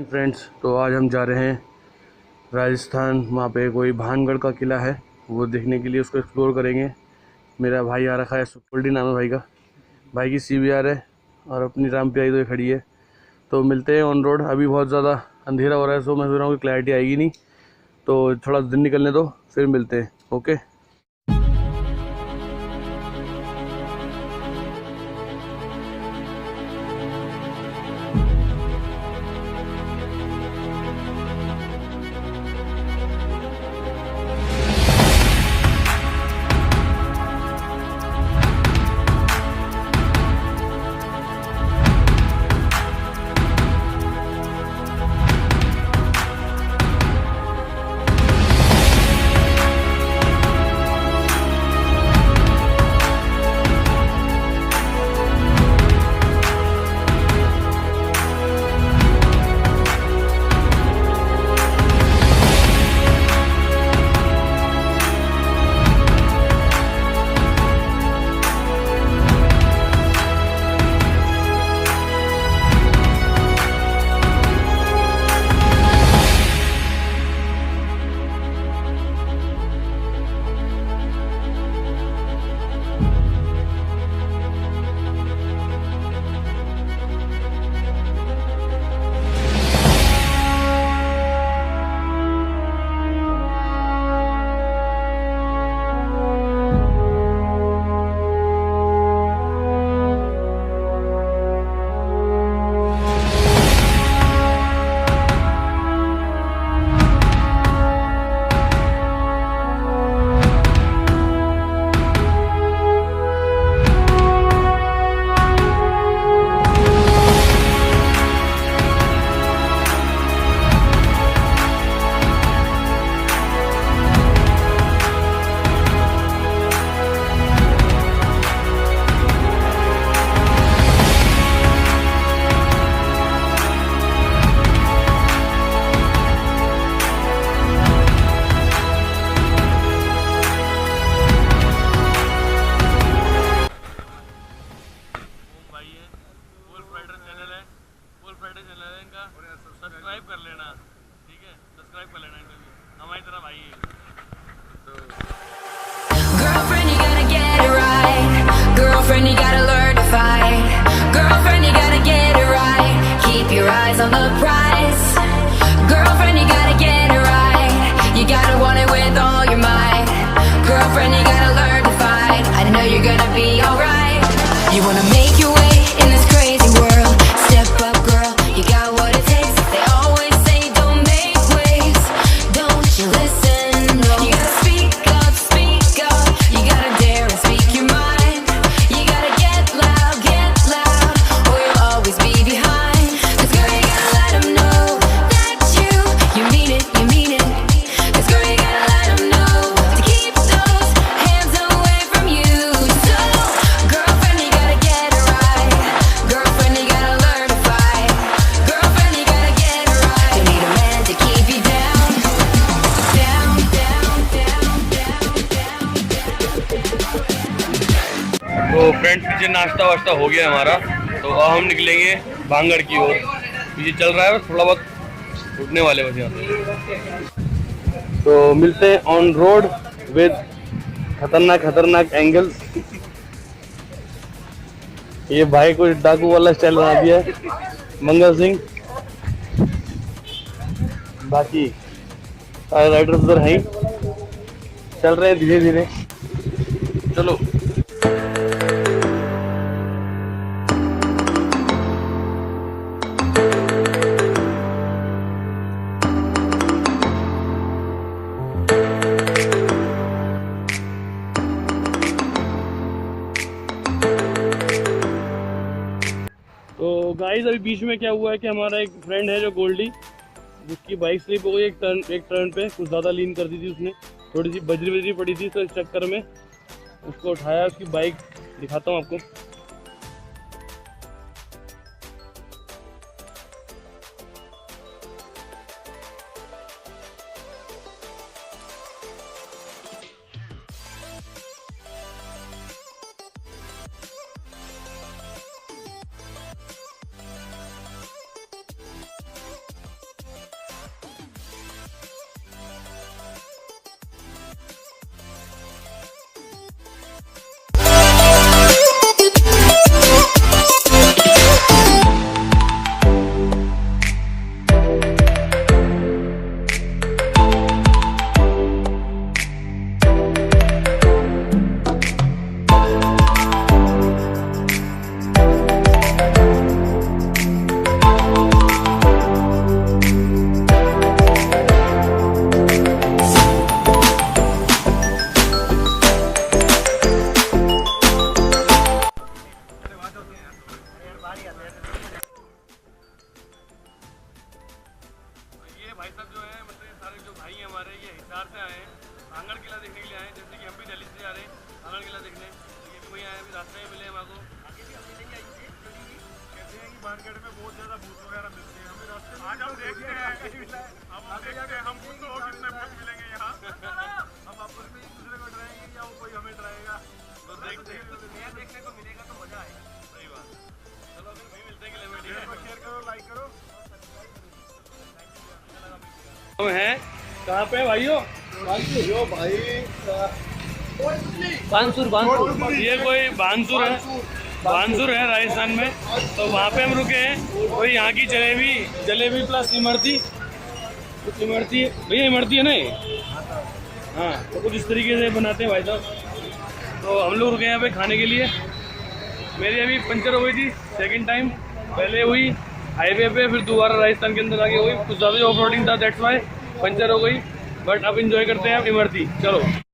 Friends, तो आज हम जा रहे हैं राजस्थान। वहाँ पे कोई भानगढ़ का किला है, वो देखने के लिए उसको एक्सप्लोर करेंगे। मेरा भाई आ रखा है, सुखोल्डी नाम है भाई का। भाई की CBR है और अपनी राम प्यारी तो खड़ी है। तो मिलते हैं ऑन रोड। अभी बहुत ज़्यादा अंधेरा हो रहा है, सो मैं सोच रहा हूँ कि क्लैरिटी आएगी नहीं, तो थोड़ा दिन निकलने दो, फिर मिलते हैं। ओके। सब्सक्राइब कर लेना, ठीक है? सब्सक्राइब कर लेना, इनका भी हमारी तरह भाई है। Girlfriend, you gotta get it right. Girlfriend, you gotta learn to fight. Girlfriend, you gotta get it right. Keep your eyes on the prize. Girlfriend, you gotta get it right. You gotta want it with all your might. Girlfriend, you gotta learn to fight. I know you're gonna be alright. You wanna make your way in this crazy world. Step up, girl, you got what it takes. They always say don't make waves. Don't you listen, no. You gotta speak up, you gotta dare and speak your mind. You gotta get loud, or you'll always be behind. 'Cause girl, you gotta let them know that you mean it, you mean it. 'Cause girl, you gotta let them know to keep those hands away from you. So, girlfriend, you gotta get it right. Girlfriend, you gotta learn to fight. Girlfriend, you gotta get it right. You need a man to keep you down, down, down, down, down, down. तो friends, पीछे नाश्ता वाश्ता हो गया हमारा, तो अब हम निकलेंगे भांगड़ की ओर। पीछे चल रहा है, बस थोड़ा बहुत उठने वाले बस यहाँ से। तो मिलते हैं ऑन रोड विद खतरनाक एंगल्स। ये भाई को डाकू वाला स्टाइल बना दिया है मंगल सिंह। बाकी सारे राइडर्स उधर हैं, चल रहे हैं धीरे धीरे। चलो। तो गाइस, अभी बीच में क्या हुआ है कि हमारा एक फ्रेंड है जो गोल्डी, उसकी बाइक स्लिप हो गई एक टर्न पे। कुछ ज़्यादा लीन कर दी थी उसने, थोड़ी सी बजरी पड़ी थी, तो इस चक्कर में उसको उठाया। उसकी बाइक दिखाता हूँ आपको। भाई साहब जो है मतलब सारे जो भाई हैं हमारे ये हिसार से आए हैं, भांगड़ किला देखने के लिए आए हैं। जैसे कि हम भी दिल्ली से जा रहे हैं भांगड़ किला देखने, ये भी वहीं आए हैं, अभी रास्ते में मिले हमारे को। आगे भी हम मिलेंगे, कहते हैं कि भानगढ़ में बहुत ज़्यादा भूत वगैरह मिलते हैं, हमें रास्ते में आज हम देखते हैं, हम देखते हैं हम खुद तो कितने भूत मिलेंगे यहाँ। हम आपस में एक दूसरे को डराएंगे या वो कोई हमें डराएगा, तो देखते हैं। नया देखने को मिलेगा तो मजा आएगा। सही बात। चलो फिर वहीं मिलते हैं किले में, ठीक है? शेयर करो, लाइक करो। हम हैं कहाँ पे भाइयों? यो भाई बानसूर, बानसूर, ये कोई बानसूर है, बानसूर है राजस्थान में। तो वहाँ पे हम रुके हैं। वही यहाँ की जलेबी प्लस इमरती, कुछ इमरती है भैया, इमरती है ना ये? हाँ, तो कुछ इस तरीके से बनाते हैं भाई साहब। तो हम लोग रुके यहाँ पे खाने के लिए। मेरी अभी पंचर हो गई थी सेकंड टाइम, पहले हुई हाईवे पे, फिर दोबारा राजस्थान के अंदर आके हुई। कुछ ज़्यादा ऑफ रोडिंग था, दैट्स वाई पंचर हो गई। बट अब इंजॉय करते हैं अब इमरती। चलो।